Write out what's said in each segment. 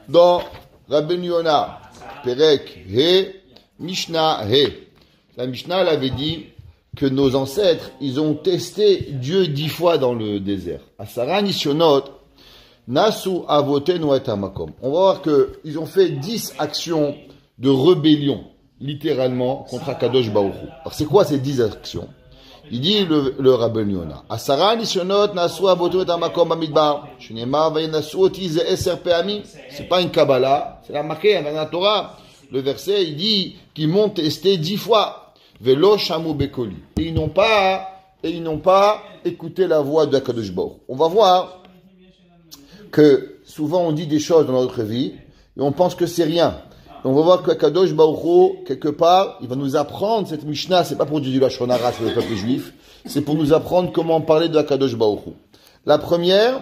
Dans Rabbeinu Yona, Perek He, Mishnah He. La Mishnah elle avait dit que nos ancêtres, ils ont testé Dieu 10 fois dans le désert. Asara Nisyonot, Nasu Avotenu et Hamakom. On va voir qu'ils ont fait 10 actions de rébellion, littéralement, contre Akadosh Baruch Hu. Alors c'est quoi ces 10 actions? Il dit le Rabbeinu Yona. Asara Nisyonot, Nasu Avotenu et Hamakom Bamidbar. Shnema Vayenasu Oti Ze Eser Pe'amim. C'est pas une Kabbalah, c'est la marqué dans la Torah. Le verset, il dit qu'ils m'ont testé 10 fois. Velo Shamu Bekoli. Et ils n'ont pas écouté la voix de Akadosh Baruch Hu. On va voir que souvent on dit des choses dans notre vie et on pense que c'est rien. Et on va voir que Akadosh Baruch Hu, quelque part, il va nous apprendre cette Mishnah, c'est pas pour dire du Lashon Hara sur le peuple juif, c'est pour nous apprendre comment parler de Akadosh Baruch Hu. La première,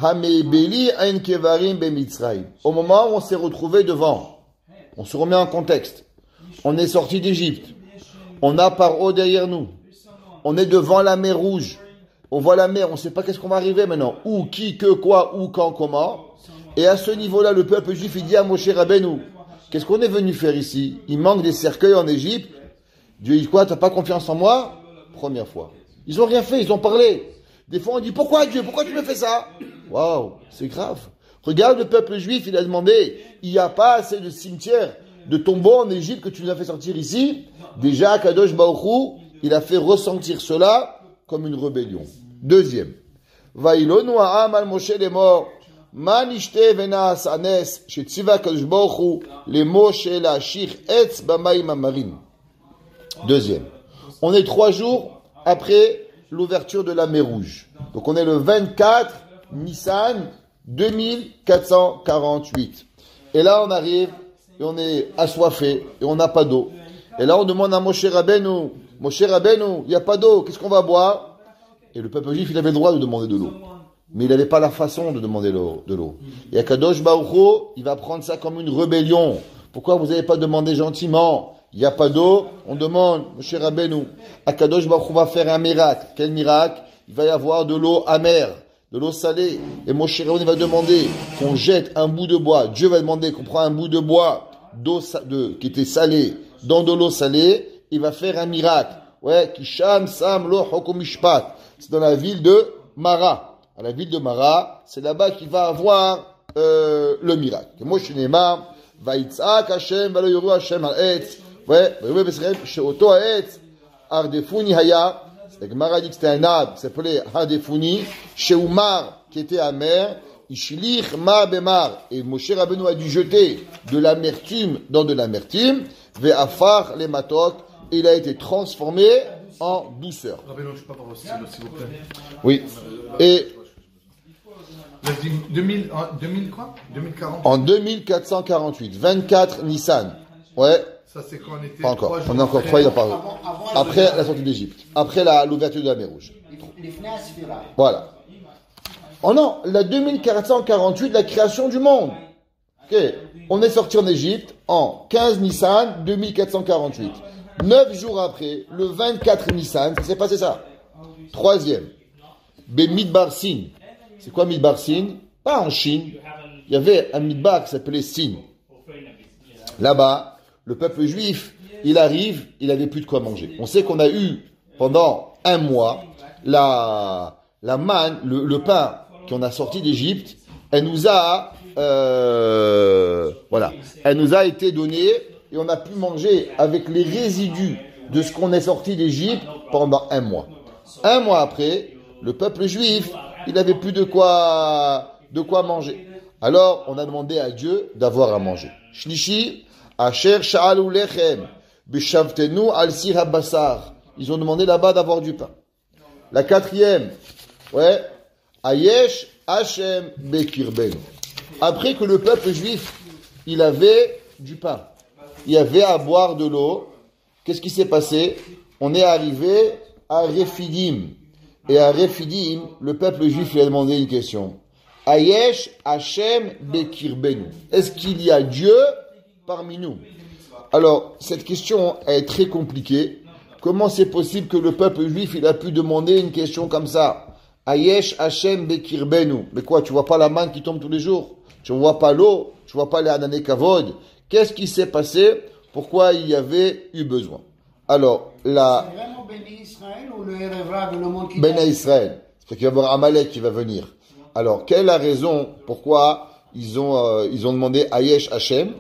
Hamebeli Ain Kevarim Bemitzrayim. Au moment où on s'est retrouvé devant, on se remet en contexte. On est sorti d'Égypte. On a Paro derrière nous. On est devant la mer Rouge. On voit la mer, on ne sait pas qu'est-ce qu'on va arriver maintenant. Où, qui, que, quoi, où, quand, comment. Et à ce niveau-là, le peuple juif, il dit à Moshe Rabbeinu, qu'est-ce qu'on est venu faire ici? Il manque des cercueils en Égypte. Dieu dit quoi? T'as pas confiance en moi? Première fois. Ils ont rien fait, ils ont parlé. Des fois, on dit, pourquoi Dieu? Pourquoi tu me fais ça? Waouh, c'est grave. Regarde le peuple juif, il a demandé, il n'y a pas assez de cimetières, de tombeaux en Égypte que tu nous as fait sortir ici. Déjà, Kadosh Baruch Hu, il a fait ressentir cela comme une rébellion. Deuxième. Vaïlonu ha'am al Moshe les morts. Man ishte venas anes, shetziva Kadosh Baruch Hu, les Moshe la shir etz b'mayim amarim. Deuxième. On est 3 jours après l'ouverture de la mer Rouge. Donc on est le 24 Nissan 2448. Et là on arrive et on est assoiffé et on n'a pas d'eau. Et là on demande à Moshe Rabbeinu, il n'y a pas d'eau, qu'est-ce qu'on va boire? Et le peuple juif, il avait le droit de demander de l'eau. Mais il n'avait pas la façon de demander de l'eau. Et Akadosh Baruch Hu, il va prendre ça comme une rébellion. Pourquoi vous n'avez pas demandé gentiment? Il n'y a pas d'eau, on demande, Moshe Rabbeinu. Akadosh Baruch Hu va faire un miracle. Quel miracle? Il va y avoir de l'eau amère, de l'eau salée. Et Moshe Rabbeinu va demander qu'on jette un bout de bois. Dieu va demander qu'on prend un bout de bois qui était salé dans de l'eau salée. Il va faire un miracle. Ouais, Kisham Sam Lo Hokomishpat. C'est dans la ville de Mara. À la ville de Mara, c'est là-bas qu'il va avoir le miracle. Moshe Neema, Vaitzak Hashem, Valo Yoru Hashem al Etz. Ouais, chez Oto Etz, Ardefuni Haya. La Gemara dit que c'était un arbre qui s'appelait Ardefuni, chez Oumar, qui était amer. Ishlich Ma Bemar. Et Moshe Rabbeinu a dû jeter de l'amertume dans de l'amertume. Ve'afar le matok. Et il a été transformé en douceur. Rabbeinu, je peux pas s'il vous plaît. Oui. Et 2000 quoi 2040. En 2448, 24 Nissan. Ouais. Ça c'est quand on était. Pas encore. On est encore 3 ans par après la sortie d'Égypte. Après l'ouverture de la mer Rouge. Voilà. Oh non, la 2448, la création du monde. Ok. On est sorti en Égypte en 15 Nissan 2448. 9 jours après, le 24 Nissan, ça s'est passé ça. Troisième. Midbar Sin. C'est quoi Midbar Sin? Pas en Chine. Il y avait un Midbar qui s'appelait Sin. Là-bas, le peuple juif, il arrive, il n'avait plus de quoi manger. On sait qu'on a eu, pendant un mois, la manne, le pain qu'on a sorti d'Égypte, elle nous a été donnée et on a pu manger avec les résidus de ce qu'on est sorti d'Égypte pendant un mois. Un mois après, le peuple juif, il n'avait plus de quoi manger. Alors, on a demandé à Dieu d'avoir à manger. Shlishi, Asher Sha'alu Lechem, Beshavtenu al Sir Habassar. Ils ont demandé là-bas d'avoir du pain. La quatrième, ouais, Ayesh Hashem Bekirben. Après que le peuple juif, il avait du pain, il y avait à boire de l'eau, qu'est-ce qui s'est passé? On est arrivé à Rephidim. Et à Rephidim, le peuple juif lui a demandé une question. Ayesh Hashem Bekirben. Est-ce qu'il y a Dieu parmi nous? Alors, cette question est très compliquée. Comment c'est possible que le peuple juif, il a pu demander une question comme ça? Ayesh Hashem Bekirbenu. Mais quoi, tu vois pas la manne qui tombe tous les jours? Tu vois pas l'eau? Tu vois pas les Anané Kavod? Qu'est-ce qui s'est passé? Pourquoi il y avait eu besoin? Alors, la... C'est vraiment Béni Israël ou le Erevra, le monde qui Béné Israël. C'est qu'il va y avoir Amalek qui va venir. Alors, quelle est la raison pourquoi ils ont demandé Ayesh Hashem?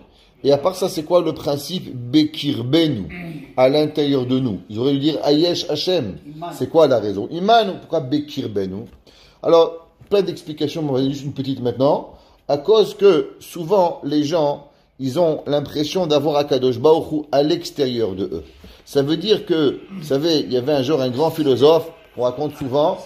Et à part ça, c'est quoi le principe Bekirbenu, à l'intérieur de nous? Ils auraient dû dire Ayesh Hashem. C'est quoi la raison? Iman, pourquoi Bekirbenu? Alors, plein d'explications, mais on va dire juste une petite maintenant. À cause que, souvent, les gens, ils ont l'impression d'avoir Akadosh Baruch Hu à l'extérieur de eux. Ça veut dire que, vous savez, il y avait un jour un grand philosophe, on raconte souvent.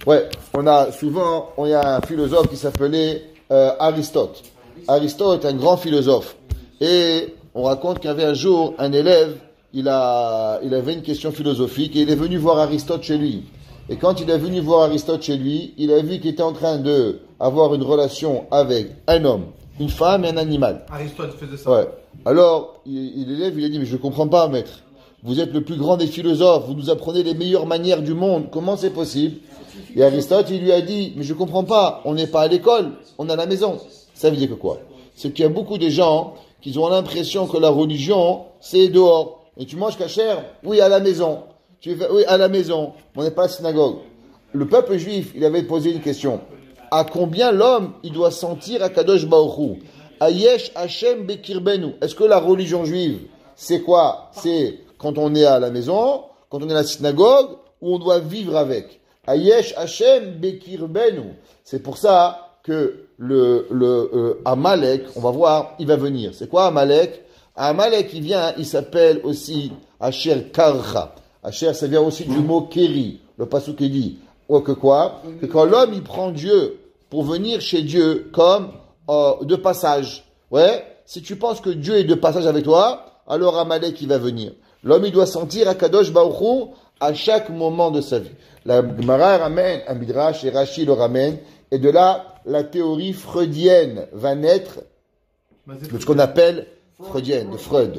Ouais, il y a un philosophe qui s'appelait Aristote. Aristote est un grand philosophe. Et on raconte qu'il y avait un jour un élève, il avait une question philosophique et il est venu voir Aristote chez lui. Et quand il est venu voir Aristote chez lui, il a vu qu'il était en train de avoir une relation avec un homme, une femme et un animal. Aristote faisait ça. Ouais. Alors, l'élève, il a dit, mais je ne comprends pas, maître. Vous êtes le plus grand des philosophes, vous nous apprenez les meilleures manières du monde. Comment c'est possible? Et Aristote, il lui a dit, mais je ne comprends pas, on n'est pas à l'école, on est à la maison. Ça veut dire que quoi? C'est qu'il y a beaucoup de gens qui ont l'impression que la religion, c'est dehors. Et tu manges cachère? Oui, à la maison. Oui, à la maison. On n'est pas à la synagogue. Le peuple juif, il avait posé une question. À combien l'homme, il doit sentir à Kadosh Baruch Hu? Ayesh Hashem Bekirbenu. Est-ce que la religion juive, c'est quoi? C'est quand on est à la maison, quand on est à la synagogue, où on doit vivre avec. Ayesh Hashem Bekirbenu. C'est pour ça que le Amalek, on va voir, il va venir. C'est quoi Amalek? Amalek, il vient, il s'appelle aussi Asher Karcha. Asher, ça vient aussi du mot Keri. Le pasuk qui dit, que quoi? Que quand l'homme, il prend Dieu pour venir chez Dieu comme de passage. Ouais? Si tu penses que Dieu est de passage avec toi, alors Amalek, il va venir. L'homme, il doit sentir Akadosh Baruch Hu à chaque moment de sa vie. La Gemara ramène un midrash et Rashi le ramène. Et de là, la théorie freudienne va naître de ce qu'on appelle freudienne, de Freud.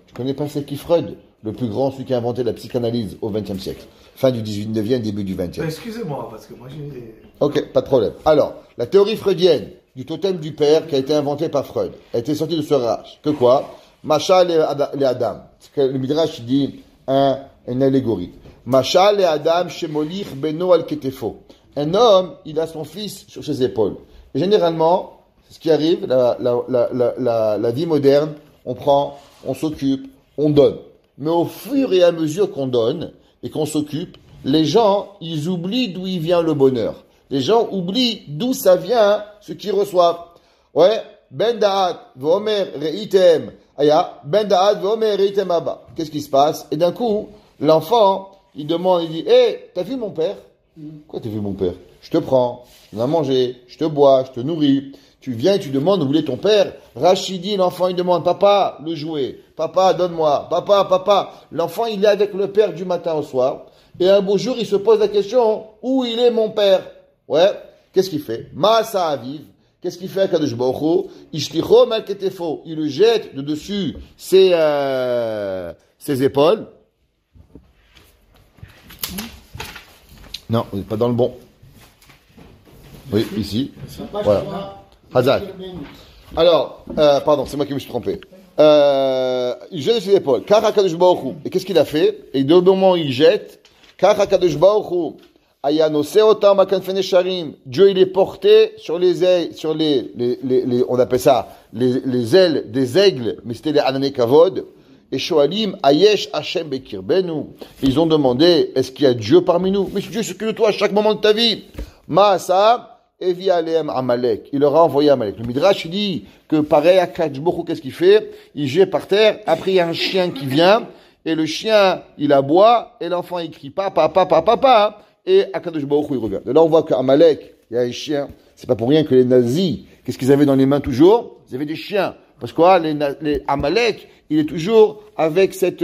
Tu connais pas c'est qui Freud? Le plus grand, celui qui a inventé la psychanalyse au XXe siècle. Fin du 19e, début du 20e. Excusez-moi, parce que moi j'ai... Ok, pas de problème. Alors, la théorie freudienne du totem du père qui a été inventée par Freud a été sortie de ce rage. Que quoi? Machal et Adam. Le Midrash dit une allégorie. Machal et Adam shemolich beno al ketefo. Un homme, il a son fils sur ses épaules. Et généralement, c'est ce qui arrive, la vie moderne, on prend, on s'occupe, on donne. Mais au fur et à mesure qu'on donne et qu'on s'occupe, les gens, ils oublient d'où il vient le bonheur. Les gens oublient d'où ça vient ce qu'ils reçoivent. Ouais, ben da'at v'omer reitem aya, ben da'at v'omer reitem abba. Qu'est-ce qui se passe? Et d'un coup, l'enfant, il demande, il dit, t'as vu mon père? Quoi, t'as vu mon père? Je te prends, je te donne à manger, je te bois, je te nourris. Tu viens et tu demandes où est ton père. Rachidi, l'enfant, il demande, papa, le jouet. Papa, donne-moi. Papa. L'enfant, il est avec le père du matin au soir. Et un beau jour, il se pose la question, où il est mon père? Ouais. Qu'est-ce qu'il fait? Ma'asa aviv. Qu'est-ce qu'il fait à Kadosh Baruch Hu? Ishlicho mal ketefo. Il le jette de dessus ses épaules. Non, vous n'êtes pas dans le bon. Oui, ici. Voilà. Hazak. Alors, pardon, c'est moi qui me suis trompé. Il jette de ses épaules. Car HaKadosh Baruch Hu. Et qu'est-ce qu'il a fait? Et de moment où il jette, Car HaKadosh Baruch Hu. Ayanosé otam akanfene sharim. Dieu, il est porté sur les ailes, sur les on appelle ça, les ailes des aigles, mais c'était les Anané Kavod. Et Shoalim, Ayesh Hashem Bekirbenu. Ils ont demandé, est-ce qu'il y a Dieu parmi nous? Mais Dieu s'occupe de toi à chaque moment de ta vie. Maasa, Evi Aleem Amalek. Il leur a envoyé Amalek. Le Midrash dit que pareil à Kajboku, qu'est-ce qu'il fait? Il jette par terre, après il y a un chien qui vient, et le chien, il aboie, et l'enfant il crie papa, et Akadosh Baruch Hu, il regarde. De là, on voit qu'Amalek, il y a un chien. C'est pas pour rien que les nazis, qu'est-ce qu'ils avaient dans les mains toujours? Ils avaient des chiens. Parce que les Amalek, il est toujours avec ce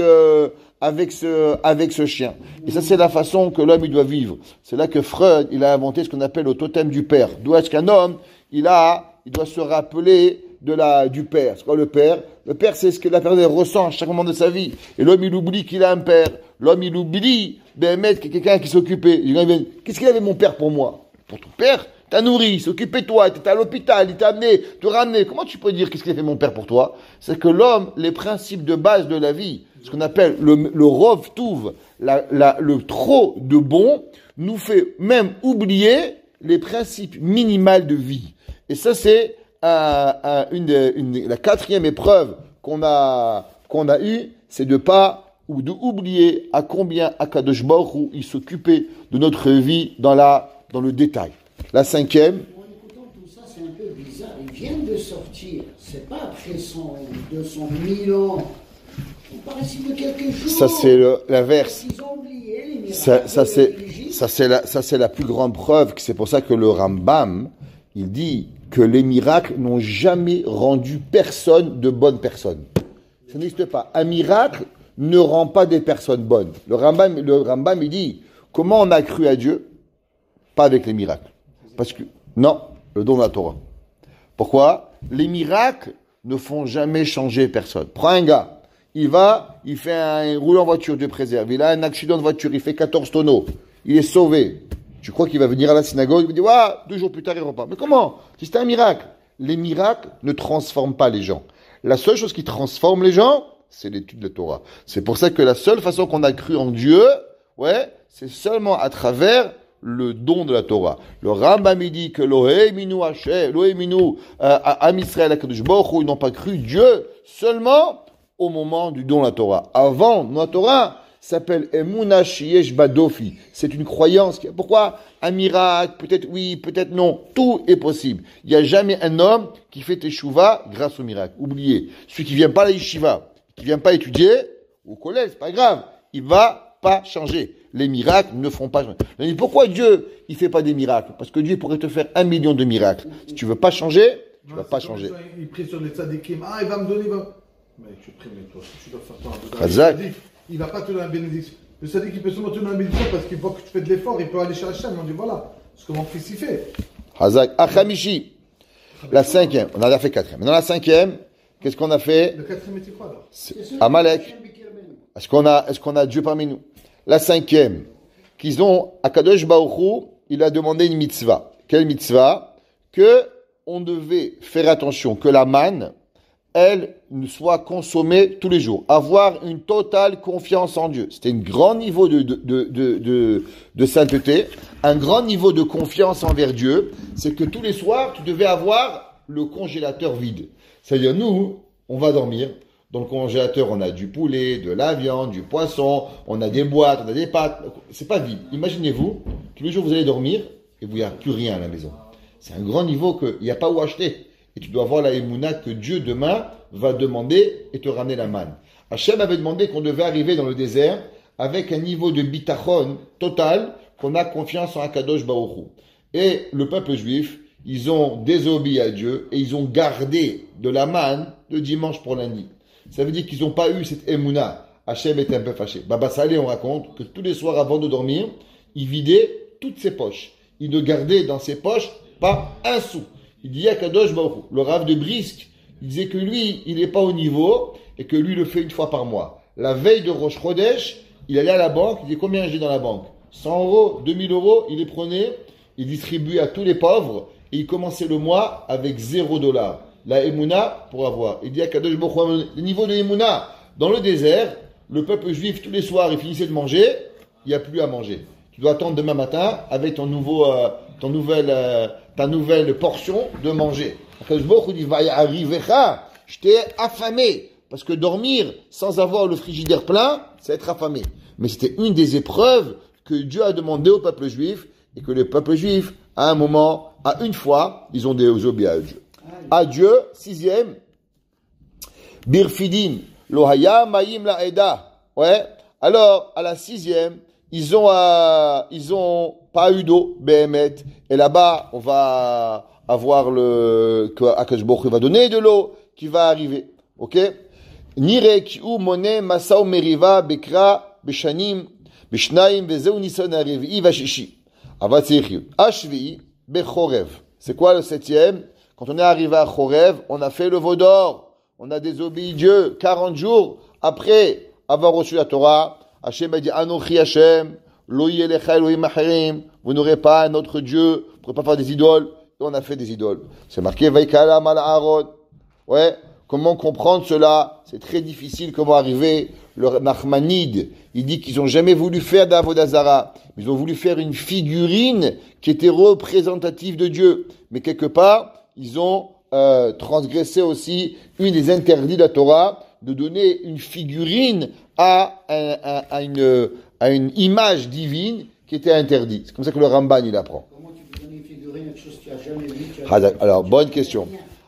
chien. Et ça, c'est la façon que l'homme, il doit vivre. C'est là que Freud, il a inventé ce qu'on appelle le totem du père. D'où est-ce qu'un homme, il doit se rappeler du père. C'est quoi le père? Le père, c'est ce que la personne ressent à chaque moment de sa vie. Et l'homme, il oublie qu'il a un père. l'homme il oublie, Béhémet, quelqu'un qui s'occupait. Qu'est-ce qu'il avait mon père pour moi? Pour ton père, t'as nourri, s'occupait de toi, t'étais à l'hôpital, il t'a amené, te ramené. Comment tu peux dire qu'est-ce qu'il a fait mon père pour toi? C'est que l'homme, les principes de base de la vie, ce qu'on appelle le rov touv, le trop de bon, nous fait même oublier les principes minimales de vie. Et ça, c'est la quatrième épreuve qu'on a eue, c'est de pas ou de oublier à combien Akadosh Baruch Hu, il s'occupait de notre vie dans le détail. La cinquième. En écoutant tout ça, c'est un peu bizarre. Ils viennent de sortir. C'est pas après 100, 200, 1000 ans. On parle ici de quelques jours. Ça, c'est l'inverse. Ils ont oublié les miracles. Ça, c'est la plus grande preuve. C'est pour ça que le Rambam, il dit que les miracles n'ont jamais rendu personne de bonne personne. Ça n'existe pas. Un miracle ne rend pas des personnes bonnes. Le Rambam, il dit, comment on a cru à Dieu? Pas avec les miracles. Parce que, non, le don de la Torah. Pourquoi? Les miracles ne font jamais changer personne. Prends un gars, il roule en voiture, Dieu préserve, il a un accident de voiture, il fait 14 tonneaux, il est sauvé. Tu crois qu'il va venir à la synagogue, il va dire, 2 jours plus tard, il repart. Mais comment? Si c'est un miracle. Les miracles ne transforment pas les gens. La seule chose qui transforme les gens, c'est l'étude de la Torah. C'est pour ça que la seule façon qu'on a cru en Dieu, c'est seulement à travers le don de la Torah. Le Rambam dit que l'Ohéminu Hashem, l'Ohéminu Am Israël HaKadosh Baruch Hu, ils n'ont pas cru Dieu seulement au moment du don de la Torah. Avant, la Torah s'appelle Emuna Sheyesh Badofi. C'est une croyance. Pourquoi? Un miracle, peut-être oui, peut-être non. Tout est possible. Il n'y a jamais un homme qui fait teshuva grâce au miracle. Oubliez. Celui qui vient pas à la yeshiva, qui vient pas étudier, au collège, c'est pas grave. Il va pas changer. Les miracles ne font pas changer. Pourquoi Dieu, il fait pas des miracles? Parce que Dieu pourrait te faire 1 million de miracles. Si tu veux pas changer, tu vas pas changer. Il prie sur les tzadikim. Ah, il va me donner, Mais tu pries, mais toi, tu dois faire toi. Chazak. Il va pas te donner la bénédiction. Le sadique, il peut seulement te donner la bénédiction parce qu'il voit que tu fais de l'effort, il peut aller chez Hachem. On dit voilà, ce que mon fils y fait. Hazak. Achamishi. La cinquième. On en a fait 4e. Maintenant, la 5e, qu'est-ce qu'on a fait? Le 4e était quoi, alors? Amalek. Est-ce qu'on a Dieu parmi nous? La 5e, qu'ils ont, Akadosh Baruch Hu, il a demandé une mitzvah. Quelle mitzvah? Que on devait faire attention que la manne, elle, ne soit consommée tous les jours. Avoir une totale confiance en Dieu. C'était un grand niveau de sainteté, un grand niveau de confiance envers Dieu. C'est que tous les soirs, tu devais avoir le congélateur vide. C'est-à-dire, nous, on va dormir. Dans le congélateur, on a du poulet, de la viande, du poisson, on a des boîtes, on a des pâtes. C'est pas vide. Imaginez-vous, tous les jours, vous allez dormir et vous n'y a plus rien à la maison. C'est un grand niveau qu'il n'y a pas où acheter. Et tu dois avoir la émouna que Dieu, demain, va demander et te ramener la manne. Hachem avait demandé qu'on devait arriver dans le désert avec un niveau de bitachon total, qu'on a confiance en Akadosh Baruch Hu. Et le peuple juif, ils ont désobéi à Dieu et ils ont gardé de la manne le dimanche pour lundi. Ça veut dire qu'ils n'ont pas eu cette émouna. Hachem était un peu fâché. Baba Salé, on raconte que tous les soirs avant de dormir, il vidait toutes ses poches. Il ne gardait dans ses poches pas un sou. Il dit à Kadosh Baruch Hu, le Rav de Brisk, il disait que lui, il n'est pas au niveau et que lui le fait une fois par mois. La veille de Rosh Chodesh, il allait à la banque, il dit combien j'ai dans la banque? 100 euros, 2000 euros, il les prenait, il distribuait à tous les pauvres et il commençait le mois avec $0. La Emouna pour avoir. Il dit à Kadosh Baruch Hu, le niveau de Emouna, dans le désert, le peuple juif, tous les soirs, il finissait de manger, il n'y a plus à manger. Tu dois attendre demain matin avec ta nouvelle portion de manger. Kadosh Baruch Hu dit, va y arriver, je t'ai affamé. Parce que dormir sans avoir le frigidaire plein, c'est être affamé. Mais c'était une des épreuves que Dieu a demandé au peuple juif et que le peuple juif, à un moment, à une fois, ils ont désobéi à Dieu. À Dieu, 6e, Birfidim, Lohaya Maïm la Eda. Ouais. Alors, à la 6e, ils ont pas eu d'eau, Béhémet. Et là-bas, on va avoir que Akadosh Baruch Hu va donner de l'eau qui va arriver. Ok? Nire ki'u mone masao meriva bekra beshanim beshnaim vezeu nisan harevi'i vashishi. Avatzirchim. Ashvi'i bechorev. C'est quoi le 7e? Quand on est arrivé à Chorev, on a fait le veau d'or. On a désobéi Dieu 40 jours après avoir reçu la Torah, Hachem a dit Anochi Hachem, lo yelecha Elohim acherim, vous n'aurez pas un autre Dieu, vous ne pourrez pas faire des idoles. Et on a fait des idoles. C'est marqué Vaikala mal Aaron. Ouais, comment comprendre cela? C'est très difficile. Comment arriver? Le Nachmanide, il dit qu'ils n'ont jamais voulu faire d'Avodazara. Ils ont voulu faire une figurine qui était représentative de Dieu. Mais quelque part, ils ont transgressé aussi une des interdits de la Torah, de donner une figurine à une image divine qui était interdite. C'est comme ça que le Ramban il apprend. Comment tu peux donner une figurine à quelque chose que tu n'as jamais vu? Alors, bonne question.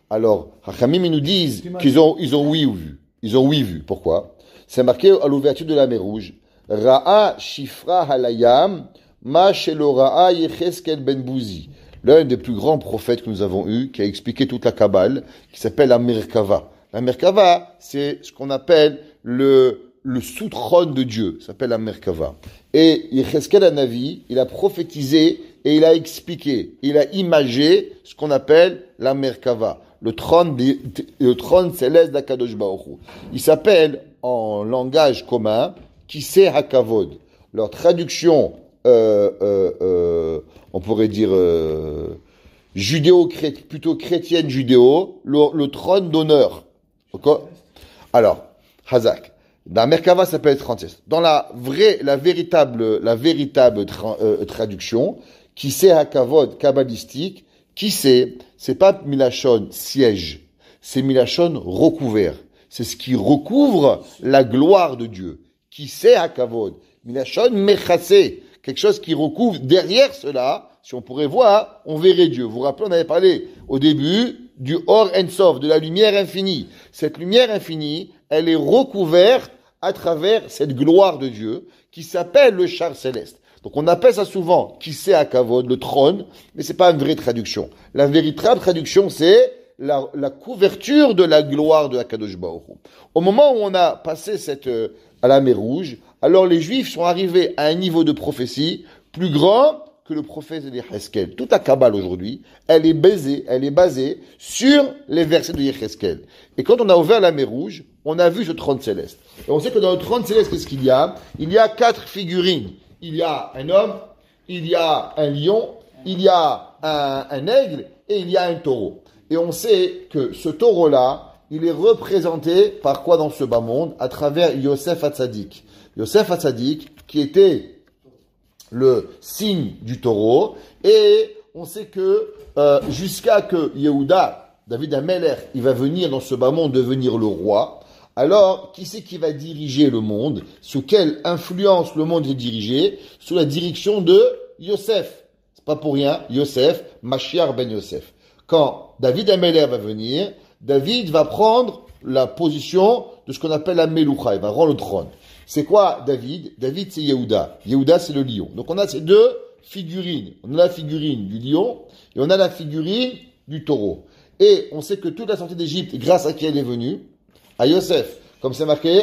Alors, Hachamim, ils nous disent qu'ils ont oui vu. Ils ont oui vu. Pourquoi? C'est marqué à l'ouverture de la mer Rouge. Ra'a shifra halayam ma shelo ra'a Yecheskel ben Bouzi. L'un des plus grands prophètes que nous avons eu, qui a expliqué toute la Kabbale, qui s'appelle la Merkava. La Merkava, c'est ce qu'on appelle le sous-trône de Dieu. Ça s'appelle la Merkava. Et Yecheskel Hanavi, il a prophétisé et il a expliqué, il a imagé ce qu'on appelle la Merkava. Le trône céleste d'Akadosh Baruch Hu. Il s'appelle, en langage commun, Kiseh HaKavod. Leur traduction, on pourrait dire plutôt chrétienne judéo, le trône d'honneur. D'accord? Alors, Hazak. Dans la Merkava, ça s'appelle 36. Dans la véritable traduction, Kiseh HaKavod kabbalistique, c'est pas Milachon siège, c'est Milachon recouvert. C'est ce qui recouvre la gloire de Dieu. Kiseh HaKavod. Milachon mechasé. Quelque chose qui recouvre derrière cela. Si on pourrait voir, on verrait Dieu. Vous vous rappelez, on avait parlé au début du Or Ensof, de la lumière infinie. Cette lumière infinie, elle est recouverte à travers cette gloire de Dieu qui s'appelle le char céleste. Donc on appelle ça souvent Kiseh HaKavod, le trône, mais c'est pas une vraie traduction. La véritable traduction, c'est la couverture de la gloire de Akadosh Baruch Hu. Au moment où on a passé à la mer Rouge, alors les Juifs sont arrivés à un niveau de prophétie plus grand que le prophète Yecheskel. Toute la Kabbale aujourd'hui, elle est basée sur les versets de Yecheskel. Et quand on a ouvert la mer Rouge, on a vu ce trône céleste. Et on sait que dans le trône céleste, qu'est-ce qu'il y a? Il y a 4 figurines. Il y a un homme, il y a un lion, il y a un aigle et il y a un taureau. Et on sait que ce taureau-là, il est représenté par quoi dans ce bas monde? À travers Yosef Hatzadik. Yosef Hatzadik, qui était le signe du taureau. Et on sait que jusqu'à que Yehuda, David HaMelech, il va venir dans ce bas monde devenir le roi. Alors, qui c'est qui va diriger le monde? Sous quelle influence le monde est dirigé? Sous la direction de Yosef. C'est pas pour rien, Yosef, Mashiach ben Yosef. Quand David HaMelech va venir, David va prendre la position de ce qu'on appelle la Meloucha. Il va rendre le trône. C'est quoi David? David, c'est Yehuda. Yehuda, c'est le lion. Donc on a ces deux figurines. On a la figurine du lion et on a la figurine du taureau. Et on sait que toute la sortie d'Égypte, grâce à qui elle est venue? À Yosef, comme c'est marqué,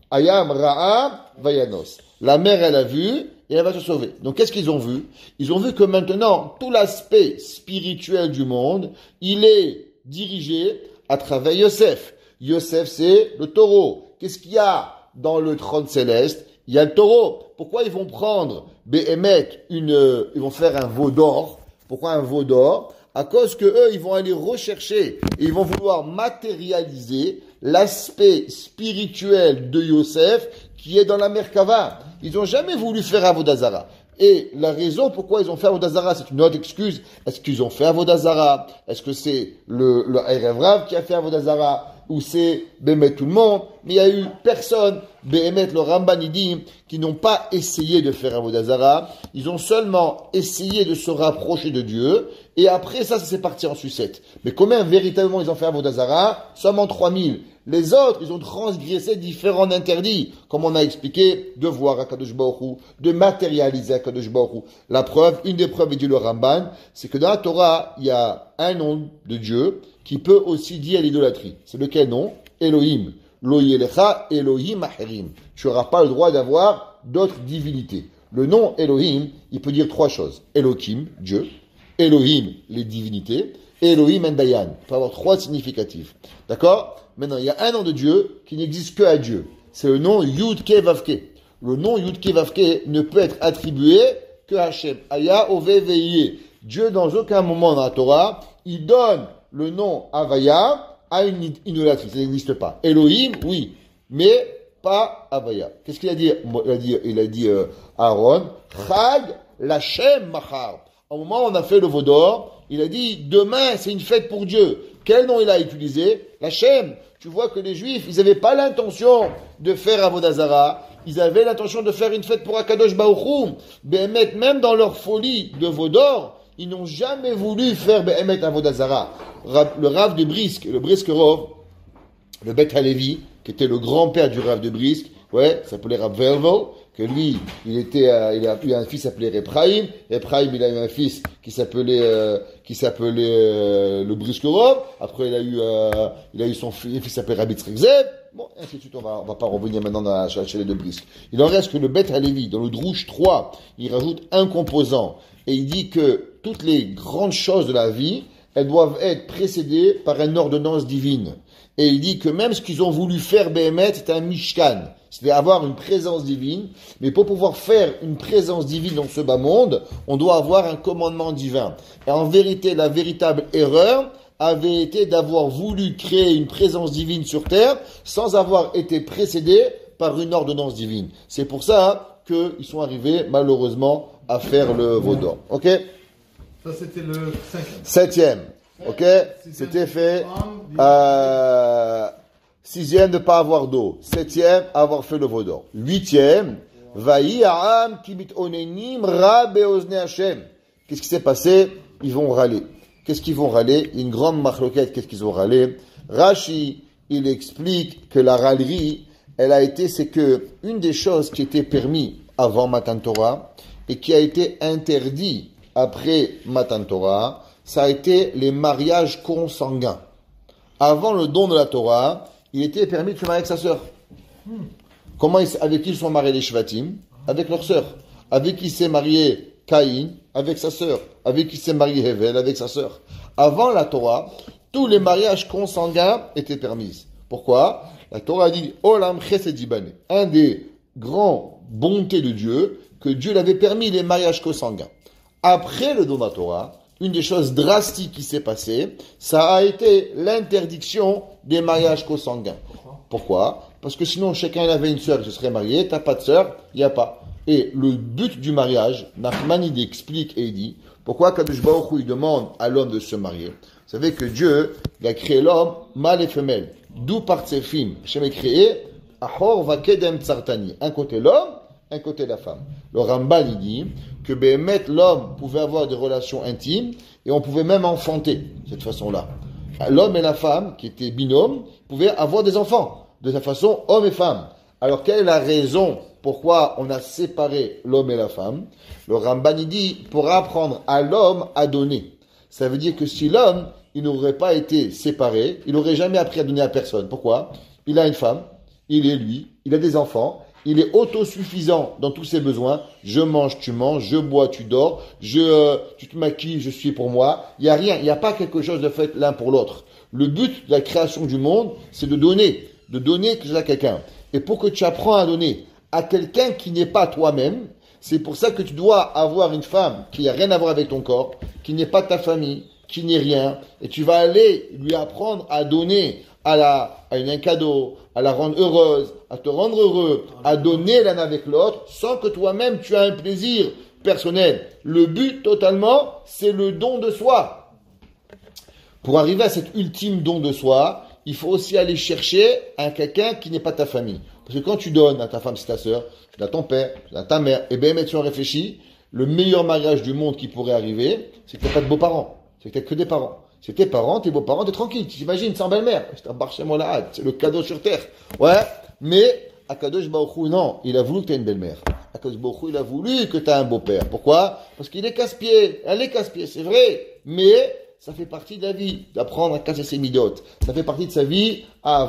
Ayam Ra'a Vayanos. La mère, elle a vu et elle va se sauver. Donc, qu'est-ce qu'ils ont vu? Ils ont vu que maintenant, tout l'aspect spirituel du monde, il est dirigé à travers Yosef. Yosef, c'est le taureau. Qu'est-ce qu'il y a dans le trône céleste? Il y a le taureau. Pourquoi ils vont prendre Béhémet, ils vont faire un veau d'or? Pourquoi un veau d'or? À cause que eux, ils vont aller rechercher et ils vont vouloir matérialiser l'aspect spirituel de Yosef qui est dans la Merkava. Ils n'ont jamais voulu faire Avodazara. Et la raison pourquoi ils ont fait Avodazara, c'est une autre excuse. Est-ce qu'ils ont fait Avodazara? Est-ce que c'est le Erev Rav qui a fait Avodazara? Ou c'est Bémet tout le monde? Mais il n'y a eu personne, Bémet, le Ramban, il dit, qui n'ont pas essayé de faire Avodazara. Ils ont seulement essayé de se rapprocher de Dieu. Et après ça s'est parti en sucette. Mais combien véritablement ils ont fait Avodazara? Seulement 3000. Les autres, ils ont transgressé différents interdits, comme on a expliqué, de voir Akadosh Baruch Hu, de matérialiser Akadosh Baruch Hu. La preuve, une des preuves, dit le Ramban, c'est que dans la Torah, il y a un nom de Dieu qui peut aussi dire l'idolâtrie. C'est lequel nom? Elohim. Lo yelecha Elohim acherim. Tu n'auras pas le droit d'avoir d'autres divinités. Le nom Elohim, il peut dire 3 choses. Elohim, Dieu. Elohim, les divinités. Et Elohim and Dayan. Il peut avoir 3 significatifs. D'accord? Maintenant, il y a un nom de Dieu qui n'existe que à Dieu. C'est le nom Yud Ke Vav Ke. le nom Yudke Vavke ne peut être attribué que à Hachem. Aya Oveveye. Dieu, dans aucun moment dans la Torah, il donne le nom Havaya à une idolâtrie. Ça n'existe pas. Elohim, oui, mais pas Havaya. Qu'est-ce qu'il a dit? Il a dit Aaron, Chag Lachem Machar. Au moment où on a fait le veau d'or, il a dit, demain, c'est une fête pour Dieu. Quel nom il a utilisé? Lachem. Tu vois que les Juifs, ils n'avaient pas l'intention de faire Avodah Zara. Ils avaient l'intention de faire une fête pour Akadosh Baruch Hu. Behemet, même dans leur folie de veau d'or, ils n'ont jamais voulu faire Behemet Avodah Zara. Le Rav de Brisk, le Briskerov, le Beth Halevi, qui était le grand-père du Rav de Brisk, s'appelait Rav Vervo, que lui, il a eu un fils appelé Ephraim. Ephraim, il a eu un fils qui s'appelait le Briskerov. Après, il a eu son fils qui s'appelait Rabbi Tzrek Zev. Bon, ainsi de suite, on va pas revenir maintenant dans la chalet de Brisk. Il en reste que le Beth Halevi, dans le Drouche 3, il rajoute un composant. Et il dit que toutes les grandes choses de la vie, elles doivent être précédées par une ordonnance divine. Et il dit que même ce qu'ils ont voulu faire Behemet, c'est un Mishkan. C'est avoir une présence divine. Mais pour pouvoir faire une présence divine dans ce bas monde, on doit avoir un commandement divin. Et en vérité, la véritable erreur avait été d'avoir voulu créer une présence divine sur terre sans avoir été précédé par une ordonnance divine. C'est pour ça qu'ils sont arrivés, malheureusement, à faire le veau d'or. Ok? Ça, c'était le 7e. Ok? C'était fait. 6e, ne pas avoir d'eau. 7e, avoir fait le veau d'or. 8e, Vaï Ha'am Kibit Onenim Ra Beozne Hashem. Qu'est-ce qui s'est passé? Ils vont râler. Qu'est-ce qu'ils vont râler? Une grande machloquette. Qu'est-ce qu'ils vont râler? Rashi, il explique que la râlerie, c'est que une des choses qui était permis avant Matan Torah et qui a été interdit après Matan Torah, ça a été les mariages consanguins. Avant le don de la Torah, il était permis de se marier avec sa sœur. Avec qui ils sont mariés les Shvatim? Avec leur sœur. Avec qui s'est marié Caïn? Avec sa sœur. Avec qui s'est marié Hevel? Avec sa sœur. Avant la Torah, tous les mariages consanguins étaient permis. Pourquoi? La Torah dit Olam Chesed Yibane. Un des grands bontés de Dieu, que Dieu l'avait permis les mariages consanguins. Après le don de la Torah, une des choses drastiques qui s'est passée, ça a été l'interdiction des mariages consanguins. Pourquoi? Parce que sinon, chacun avait une sœur qui se serait mariée, t'as pas de sœur, il n'y a pas. Et le but du mariage, Nachmanide explique et il dit, pourquoi Kadosh Baruch Hu, il demande à l'homme de se marier? Vous savez que Dieu, il a créé l'homme, mâle et femelle. D'où partent ses films? Hachem a créé, Achor Vakedem Tsartani. Un côté l'homme, un côté la femme. Le Ramban, il dit que Behemet, l'homme pouvait avoir des relations intimes et on pouvait même enfanter de cette façon-là. L'homme et la femme, qui étaient binômes, pouvaient avoir des enfants de cette façon, homme et femme. Alors, quelle est la raison pourquoi on a séparé l'homme et la femme? Le Ramban, il dit, pour apprendre à l'homme à donner. Ça veut dire que si l'homme, il n'aurait pas été séparé, il n'aurait jamais appris à donner à personne. Pourquoi? Il a une femme, il est lui, il a des enfants, il est autosuffisant dans tous ses besoins. Je mange, tu manges, je bois, tu dors, tu te maquilles, je suis pour moi. Il n'y a rien, il n'y a pas quelque chose de fait l'un pour l'autre. Le but de la création du monde, c'est de donner quelque chose à quelqu'un. Et pour que tu apprends à donner à quelqu'un qui n'est pas toi-même, c'est pour ça que tu dois avoir une femme qui n'a rien à voir avec ton corps, qui n'est pas ta famille, qui n'est rien, et tu vas aller lui apprendre à donner un cadeau, à la rendre heureuse, à te rendre heureux, à donner l'un avec l'autre, sans que toi-même tu aies un plaisir personnel. Le but totalement, c'est le don de soi. Pour arriver à cet ultime don de soi, il faut aussi aller chercher à quelqu'un qui n'est pas ta famille. Parce que quand tu donnes à ta femme, c'est ta sœur, tu donnes à ton père, tu donnes à ta mère, et bien, tu en réfléchis, le meilleur mariage du monde qui pourrait arriver, c'est que tu n'as pas de beaux-parents, c'est que tu n'as que des parents. C'est tes parents, tes beaux-parents, t'es tranquille. Tu t'imagines sans belle-mère. C'est le cadeau sur terre. Ouais. Mais, Akadosh Baruch Hu, non. Il a voulu que t'aies une belle-mère. Akadosh Baruch Hu, il a voulu que t'aies un beau-père. Pourquoi? Parce qu'il est casse-pied. Elle est casse-pied, c'est vrai. Mais, ça fait partie de la vie. D'apprendre à casser ses midotes. Ça fait partie de sa vie à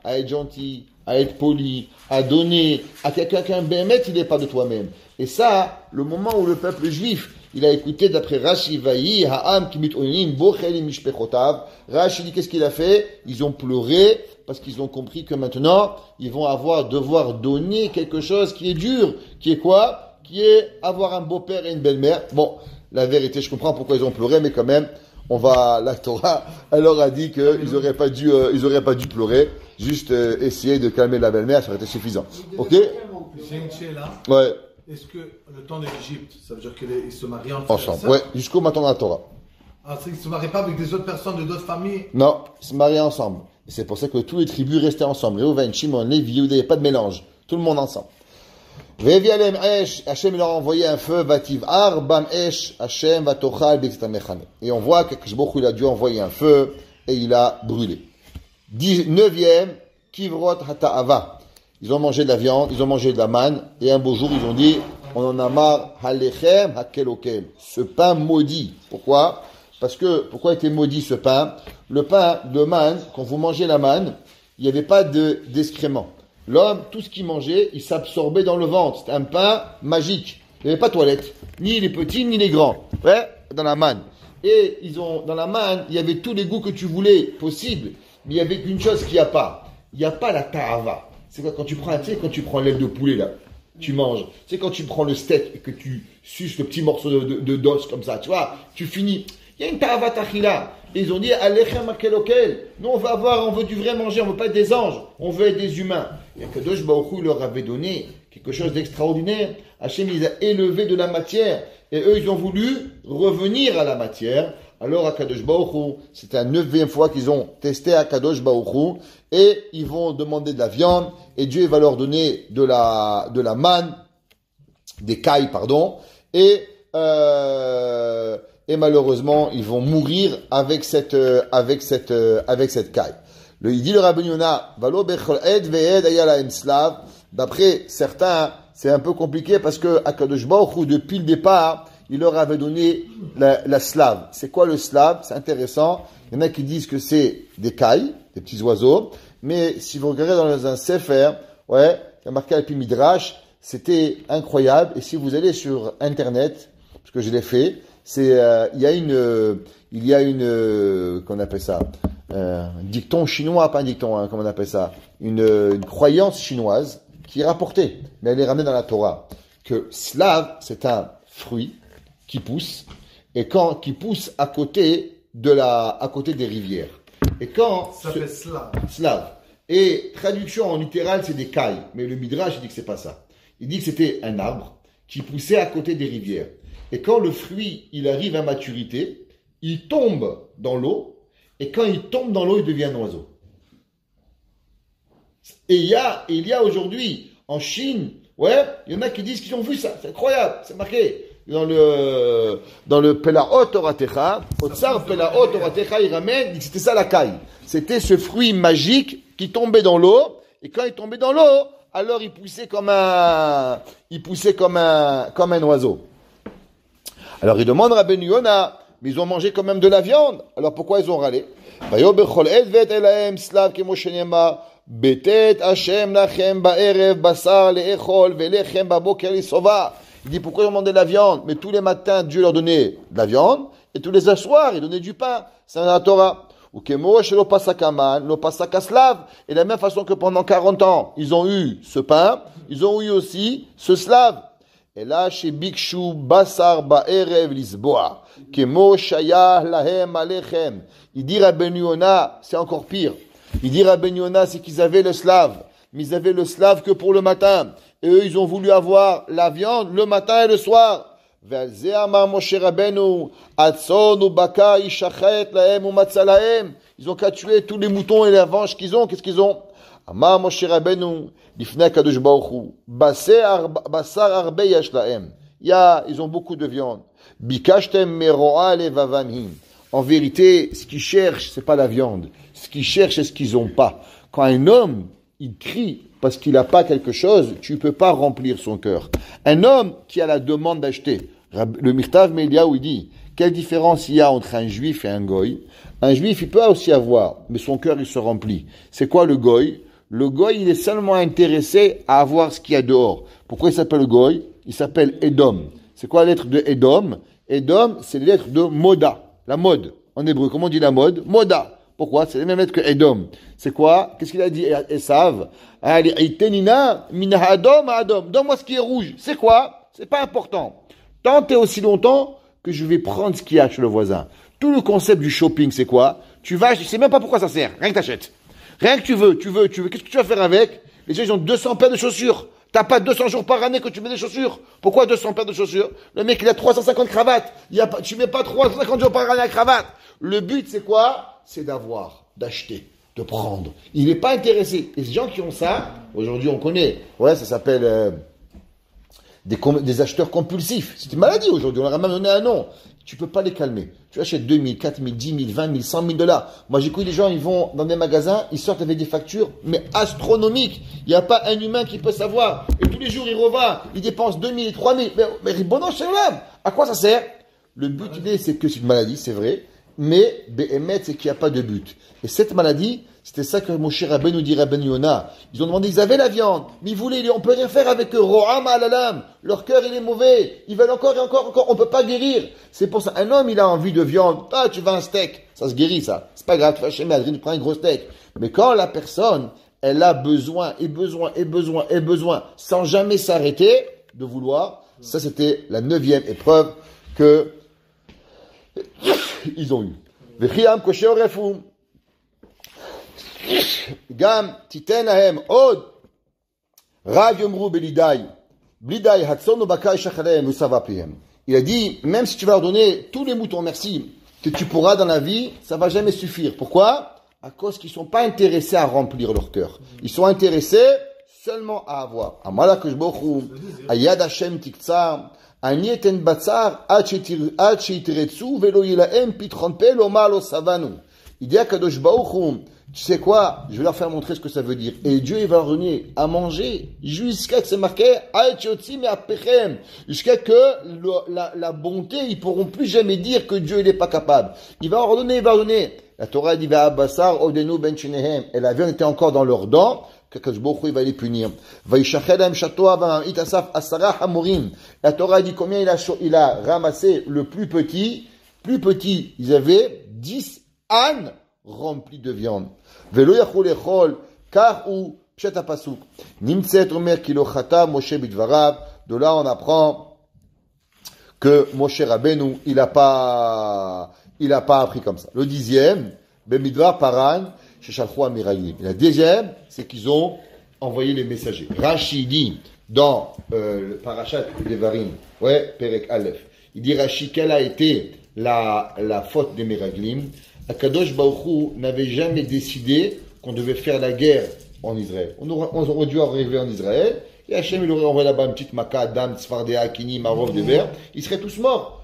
être gentil, à être poli, à donner à quelqu'un qu'un bémet, il n'est pas de toi-même. Et ça, le moment où le peuple juif, il a écouté d'après Rashi, Vaï, Ha'am, Kimit Onim, Bochelim, Mishpechotav. Rashi dit qu'est-ce qu'il a fait? Ils ont pleuré parce qu'ils ont compris que maintenant, ils vont devoir donner quelque chose qui est dur. Qui est quoi? Qui est avoir un beau-père et une belle-mère. Bon, la vérité, je comprends pourquoi ils ont pleuré, mais quand même, la Torah, elle leur a dit qu'ils auraient pas dû pleurer. Juste essayer de calmer la belle-mère, ça aurait été suffisant. Ok? C'est une chez là. Ouais. Est-ce que le temps de l'Égypte, ça veut dire qu'ils se marient ensemble? Ouais, jusqu'au matin de la Torah. Ah, ils ne se marient pas avec des autres personnes de d'autres familles? Non, ils se mariaient ensemble. Et c'est pour ça que tous les tribus restaient ensemble. Réhouven, Shimon, Lévi, Yehuda, il n'y a pas de mélange. Tout le monde ensemble. Vevi alem esh, Hachem leur a envoyé un feu, vativ ar, bam esh, Hachem va tochal, b'extamechane. Et on voit que Kishboch, il a dû envoyer un feu, et il a brûlé. 9e, kivrot hata'ava. Ils ont mangé de la viande, ils ont mangé de la manne, et un beau jour, ils ont dit, on en a marre, halechem hakelokem. Ce pain maudit. Pourquoi? Pourquoi était maudit ce pain? Le pain de manne, quand vous mangez la manne, il n'y avait pas d'excréments. L'homme, tout ce qu'il mangeait, il s'absorbait dans le ventre. C'était un pain magique. Il n'y avait pas de toilette. Ni les petits, ni les grands. Ouais? Dans la manne. Et dans la manne, il y avait tous les goûts que tu voulais, possibles. Mais il y avait une chose qu'il n'y a pas. Il n'y a pas la ta'ava. C'est quoi, quand tu prends l'aile de poulet, là, tu manges. C'est quand tu prends le steak et que tu suces le petit morceau de d'os comme ça, tu vois, tu finis. Il y a une ta'ava ta'chila. Et ils ont dit, alechem akelokel. Nous, on veut du vrai manger, on veut pas être des anges, on veut être des humains. Et Kadosh Baruch Hu leur avait donné quelque chose d'extraordinaire. Hachem, il a élevé de la matière. Et eux, ils ont voulu revenir à la matière. Alors, à Kadosh Baruch Hu, c'est la 9e fois qu'ils ont testé à Kadosh Baruch Hu. Et ils vont demander de la viande. Et Dieu va leur donner de la manne, des cailles, pardon. Et malheureusement, ils vont mourir avec cette caille. Il dit le Rabbi Yonah, Valo bechol ed ve'ed ayala slav. D'après certains, c'est un peu compliqué parce que Akadosh Baruch Hu, depuis le départ, il leur avait donné la slave. C'est quoi le slave? C'est intéressant. Il y en a qui disent que c'est des cailles, des petits oiseaux. Mais si vous regardez dans un sefer, ouais, il y a marqué Alpi Midrash, c'était incroyable. Et si vous allez sur Internet, parce que je l'ai fait, il y a une, qu'on appelle ça, dicton chinois, pas un dicton, hein, comment on appelle ça, une croyance chinoise qui est rapportée, mais elle est ramenée dans la Torah, que slave, c'est un fruit qui pousse, et qui pousse à côté des rivières. Et quand ça s'appelle slave. Slave. Et traduction en littéral, c'est des cailles, mais le Midrash dit que c'est pas ça. Il dit que c'était un arbre qui poussait à côté des rivières. Et quand le fruit, il arrive à maturité, il tombe dans l'eau, et quand il tombe dans l'eau, il devient un oiseau. Et il y a aujourd'hui, en Chine, ouais, il y en a qui disent qu'ils ont vu ça, c'est incroyable, c'est marqué. Dans le Pelaot Oratecha, au Tsar Pelaot Oratecha, il ramène, il dit que c'était ça la caille. C'était ce fruit magique qui tombait dans l'eau, et quand il tombait dans l'eau, alors il poussait comme un oiseau. Alors il demande à Ben Yonah, mais ils ont mangé quand même de la viande. Alors pourquoi ils ont râlé? Il dit pourquoi ils ont demandé de la viande? Mais tous les matins Dieu leur donnait de la viande et tous les soirs il donnait du pain. C'est dans la Torah. Et de la même façon que pendant 40 ans ils ont eu ce pain, ils ont eu aussi ce slave. Et là, chez Bikshu Basar Ba'erev Lisboa, Kemo Shayah Lahem Alechem. Il dit à Ben Yonah, c'est encore pire. Il dit à Ben Yonah, c'est qu'ils avaient le slave. Mais ils avaient le slave que pour le matin. Et eux, ils ont voulu avoir la viande le matin et le soir. Ve'alze amar Moshe Rabbeinu, Atson ou Baka Ishachet Lahem ou Matzalahem. Ils ont qu'à tuer tous les moutons et les vaches qu'ils ont. Qu'est-ce qu'ils ont? Amar Moshe Rabbeinu, Lifnei Kadosh Baruch Hu, Basar Arbe Yesh Lahem. Ils ont beaucoup de viande. Bikashtem Mero'a Levavamhim. En vérité, ce qu'ils cherchent, c'est pas la viande. Ce qu'ils cherchent, c'est ce qu'ils ont pas. Quand un homme, il crie parce qu'il n'a pas quelque chose, tu peux pas remplir son cœur. Un homme qui a la demande d'acheter, le Mirtav Meliaou, il dit, quelle différence il y a entre un juif et un goy? Un juif, il peut aussi avoir, mais son cœur, il se remplit. C'est quoi le goy? Le goy, il est seulement intéressé à avoir ce qu'il y a dehors. Pourquoi il s'appelle goy? Il s'appelle Edom. C'est quoi la lettre de Edom? Edom, c'est la lettre de Moda. La mode. En hébreu, comment on dit la mode? Moda. Pourquoi? C'est les mêmes lettres que Edom. C'est quoi? Qu'est-ce qu'il a dit Esav? Donne-moi ce qui est rouge. C'est quoi? C'est pas important. Tant et aussi longtemps que je vais prendre ce qu'il y a chez le voisin. Tout le concept du shopping, c'est quoi? Tu vas, je sais même pas pourquoi ça sert. Rien que t'achètes. Rien que tu veux. Qu'est-ce que tu vas faire avec? Les gens, ils ont 200 paires de chaussures. T'as pas 200 jours par année que tu mets des chaussures. Pourquoi 200 paires de chaussures? Le mec, il a 350 cravates. Tu mets pas 350 jours par année à cravate. Le but, c'est quoi? C'est d'avoir, d'acheter, de prendre. Il n'est pas intéressé. Et ces gens qui ont ça, aujourd'hui, on connaît. Ouais, ça s'appelle des acheteurs compulsifs. C'est une maladie aujourd'hui. On leur a même donné un nom. Tu peux pas les calmer. Tu achètes 2000, 4000, 10 000, 20 000, 100 000 $. Moi, j'écoute des gens, ils vont dans des magasins, ils sortent avec des factures, mais astronomiques. Il n'y a pas un humain qui peut savoir. Et tous les jours, il revend, il dépense 2000, 3000. Mais ribono chez l'homme. À quoi ça sert? Le but, c'est que c'est une maladie, c'est vrai. Mais, Behemet, c'est qu'il n'y a pas de but. Et cette maladie, c'était ça que Moshe Rabbeinu dit Rabbeinu Yona. Ils ont demandé, ils avaient la viande, mais ils voulaient, on peut rien faire avec eux. Ro'am alalam. Leur cœur, il est mauvais. Ils veulent encore et encore, encore. On peut pas guérir. C'est pour ça. Un homme, il a envie de viande. Ah, tu veux un steak. Ça se guérit, ça. C'est pas grave. Tu vas chez Madrid, tu prends un gros steak. Mais quand la personne, elle a besoin, sans jamais s'arrêter de vouloir, ça, c'était la 9e épreuve que ils ont eu. Vechiam kosher refum. Gam titen lahem od rav yomru belidai blidai hatson ubakay shachalem usavapihem. Il a dit, même si tu vas leur donner tous les moutons, merci, que tu pourras dans la vie, ça va jamais suffire. Pourquoi? À cause qu'ils sont pas intéressés à remplir leur cœur. Ils sont intéressés seulement à avoir. Amalakush bochum ayad Hashem tiktsar. Il dit à Kadosh Baruch Hu, tu sais quoi, je vais leur faire montrer ce que ça veut dire. Et Dieu, il va leur donner à manger jusqu'à que c'est marqué, jusqu'à que la bonté, ils pourront plus jamais dire que Dieu, il n'est pas capable. Il va leur donner. La Torah dit, et la viande était encore dans leurs dents. Qu'Akadosh Baruch Hu, il va les punir. La Torah dit combien il a ramassé le plus petit. Plus petit, ils avaient 10 ânes remplis de viande. Velo yachol echol, car ou pshat hapasuk. Nimtset omer kilo chata Moshe bidvarav. De là, on apprend que Moshe Rabbeinu, il a pas appris comme ça. Le 10e, Bemidbar Paran, Shechalchou Amirayim. La 2e, c'est qu'ils ont envoyé les messagers. Rashi dit, dans le Parashat Devarim, Perek Aleph, il dit Rashi, quelle a été la faute des Meraglim? Akadosh Baruch Hu n'avait jamais décidé qu'on devait faire la guerre en Israël. On aurait dû arriver en Israël, et Hachem, il aurait envoyé là-bas une petite Maka, Adam, Tzfardéa, Kini, Marov, Deber, ils seraient tous morts.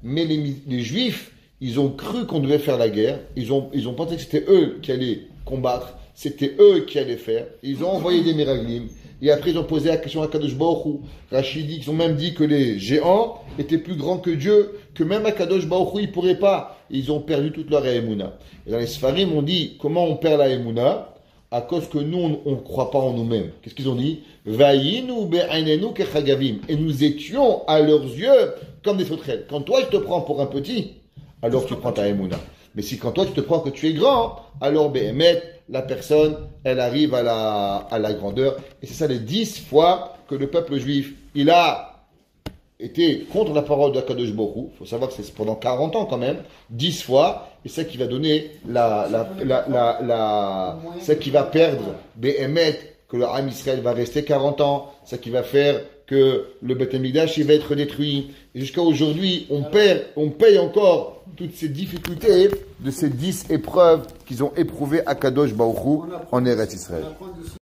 Mais les Juifs, ils ont cru qu'on devait faire la guerre, ils ont pensé que c'était eux qui allaient combattre, c'était eux qui allaient faire, ils ont envoyé des Meraglim, et après ils ont posé la question à Kadosh Baruch Hu. Rachid dit qu'ils ont même dit que les géants étaient plus grands que Dieu, que même à Kadosh Baruch Hu, ils ne pourraient pas. Et ils ont perdu toute leur Emouna. Et dans les Sfarim, on dit, comment on perd la Emouna? À cause que nous, on ne croit pas en nous-mêmes. Qu'est-ce qu'ils ont dit? Vayinu be'ainenu kechagavim. Et nous étions à leurs yeux comme des sauterelles. Quand toi, je te prends pour un petit, alors tu prends ta Emouna. Mais si quand toi, tu te prends que tu es grand, alors Behemet, la personne, elle arrive à la grandeur. Et c'est ça les 10 fois que le peuple juif, il a été contre la parole d'Akadosh Baruch Hu. Il faut savoir que c'est pendant 40 ans quand même, 10 fois, et c'est ça qui va donner c'est qui va perdre Behemet, que le Ham Israël va rester 40 ans, c'est ça qui va faire que le Beth Amikdash, il va être détruit. Et jusqu'à aujourd'hui, on paye encore toutes ces difficultés de ces 10 épreuves qu'ils ont éprouvées à Kadosh Baruch Hu en Eretz Israël.